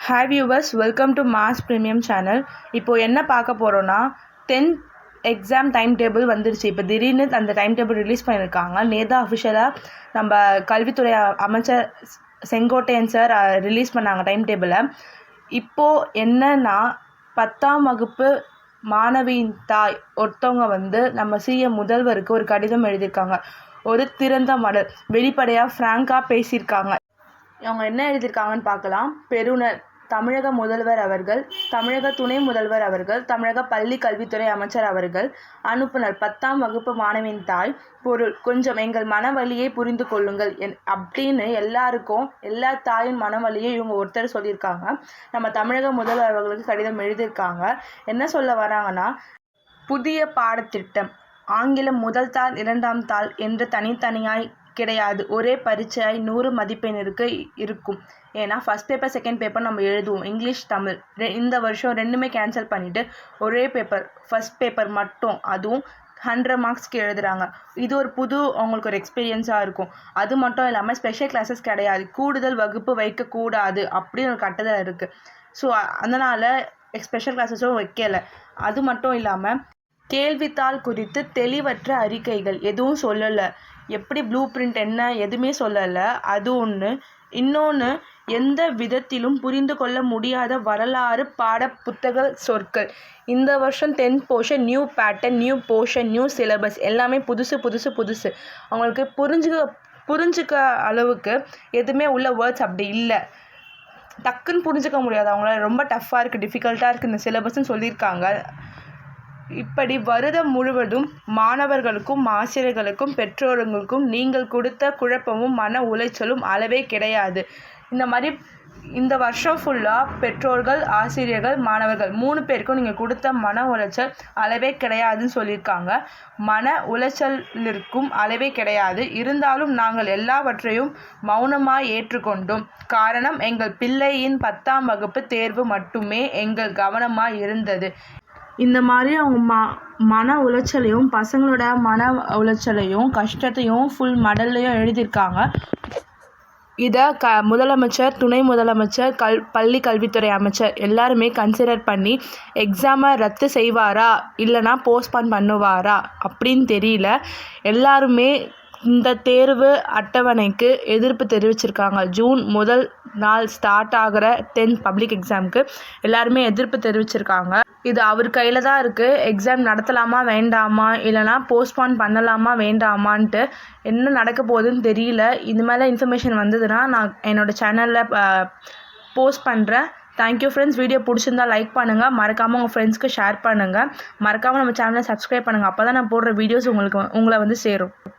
Hi viewers, welcome to mass premium channel. இப்போது என்ன பார்க்க போகிறோன்னா 10th எக்ஸாம் டைம் டேபிள் வந்துருச்சு. இப்போ திடீர்னு அந்த டைம் டேபிள் ரிலீஸ் பண்ணியிருக்காங்க. நேற்று அஃபிஷியலாக நம்ம கல்வித்துறை அமைச்சர் செங்கோட்டையன் சார் ரிலீஸ் பண்ணாங்க டைம் டேபிளை. இப்போது என்னன்னா 10ஆம் வகுப்பு மாணவியின் தாய் ஒருத்தவங்க நம்ம சிஎம் முதல்வருக்கு ஒரு கடிதம் எழுதியிருக்காங்க. ஒரு திறந்த மடல் வெளிப்படையாக ஃப்ராங்காக பேசியிருக்காங்க. அவங்க என்ன எழுதியிருக்காங்கன்னு பார்க்கலாம். பெறுநர் தமிழக முதல்வர் அவர்கள், தமிழக துணை முதல்வர் அவர்கள், தமிழக பள்ளி கல்வித்துறை அமைச்சர் அவர்கள். அனுப்புனர் 10ஆம் வகுப்பு மாணவியின் தாய். பொருள்: கொஞ்சம் எங்கள் மனவலியை புரிந்து கொள்ளுங்கள் அப்படின்னு எல்லாருக்கும் எல்லா தாயின் மனவலியை இவங்க ஒருத்தர் சொல்லியிருக்காங்க. நம்ம தமிழக முதல்வர் அவர்களுக்கு கடிதம் எழுதியிருக்காங்க. என்ன சொல்ல வராங்கன்னா, புதிய பாடத்திட்டம் ஆங்கிலம் முதல் தாள் 2ஆம் தாள் என்று தனித்தனியாய் கிடையாது. ஒரே பரீட்சையாய் 100 மதிப்பெண்ணிற்கு இருக்கும். ஏன்னா ஃபஸ்ட் பேப்பர் செகண்ட் பேப்பர் நம்ம எழுதுவோம். இங்கிலீஷ் தமிழ் இந்த வருஷம் ரெண்டுமே கேன்சல் பண்ணிவிட்டு ஒரே பேப்பர் ஃபஸ்ட் பேப்பர் மட்டும், அதுவும் 100 மார்க்ஸ்க்கு எழுதுகிறாங்க. இது ஒரு அவங்களுக்கு ஒரு எக்ஸ்பீரியன்ஸாக இருக்கும். அது மட்டும் இல்லாமல் ஸ்பெஷல் கிளாஸஸ் கிடையாது, கூடுதல் வகுப்பு வைக்கக்கூடாது அப்படின்னு ஒரு கட்டளை இருக்குது. ஸோ அதனால் ஸ்பெஷல் கிளாஸஸும் வைக்கலை. அது மட்டும் இல்லாமல் கேள்வித்தாள் குறித்து தெளிவற்ற அறிக்கைகள் எதுவும் சொல்லலை. எப்படி ப்ளூ பிரிண்ட் என்ன எதுவுமே சொல்லலை. அது ஒன்று. இன்னொன்று, எந்த விதத்திலும் புரிந்து கொள்ள முடியாத வரலாறு பாட புத்தக சொற்கள். இந்த வருஷம் 10th portion new pattern, new portion, new syllabus எல்லாமே புதுசு. அவங்களுக்கு புரிஞ்சுக்க அளவுக்கு எதுவுமே உள்ள வேர்ட்ஸ் அப்படி இல்லை. டக்குன்னு புரிஞ்சுக்க முடியாது. அவங்களால ரொம்ப டஃப்பாக இருக்குது, டிஃபிகல்ட்டாக இருக்குது இந்த சிலபஸ்ன்னு சொல்லியிருக்காங்க. இப்படி வருடம் முழுவதும் மாணவர்களுக்கும் ஆசிரியர்களுக்கும் பெற்றோர்களுக்கும் நீங்கள் கொடுத்த குழப்பமும் மன உளைச்சலும் அளவே கிடையாது. இந்த வருஷம் ஃபுல்லாக பெற்றோர்கள், ஆசிரியர்கள், மாணவர்கள் 3 பேருக்கும் நீங்கள் கொடுத்த மன உளைச்சல் அளவே கிடையாதுன்னு சொல்லியிருக்காங்க. மன உளைச்சலிற்கும் அளவே கிடையாது. இருந்தாலும் நாங்கள் எல்லாவற்றையும் மௌனமாக ஏற்றுக்கொண்டோம். காரணம், எங்கள் பிள்ளையின் 10ஆம் வகுப்பு தேர்வு மட்டுமே எங்கள் கவனமாக இருந்தது. இந்த மாதிரி அவங்க மன உளைச்சலையும் பசங்களோட மன உளைச்சலையும் கஷ்டத்தையும் ஃபுல் மடல்லையும் எழுதியிருக்காங்க. இதை முதலமைச்சர், துணை முதலமைச்சர், பள்ளி கல்வித்துறை அமைச்சர் எல்லாருமே கன்சிடர் பண்ணி எக்ஸாமை ரத்து செய்வாரா இல்லைனா போஸ்ட்பான் பண்ணுவாரா அப்படின்னு தெரியல. எல்லாருமே இந்த தேர்வு அட்டவணைக்கு எதிர்ப்பு தெரிவிச்சிருக்காங்க. ஜூன் முதல் நாள் ஸ்டார்ட் ஆகிற 10th பப்ளிக் எக்ஸாமுக்கு எல்லாருமே எதிர்ப்பு தெரிவிச்சிருக்காங்க. இது அவர் கையில் தான் இருக்குது. எக்ஸாம் நடத்தலாமா வேண்டாமா, இல்லைனா போஸ்ட்பான் பண்ணலாமா வேண்டாமான்ட்டு என்ன நடக்க போகுதுன்னு தெரியல. இது மேலே இன்ஃபர்மேஷன் வந்ததுன்னா நான் என்னோடய சேனலில் போஸ்ட் பண்ணுறேன். Thank you friends. வீடியோ பிடிச்சிருந்தா லைக் பண்ணுங்கள், மறக்காமல் உங்கள் ஃப்ரெண்ட்ஸ்க்கு ஷேர் பண்ணுங்கள், மறக்காமல் நம்ம சேனலை சப்ஸ்கிரைப் பண்ணுங்கள். அப்போ தான் நான் போடுற வீடியோஸ் உங்களை சேரும்.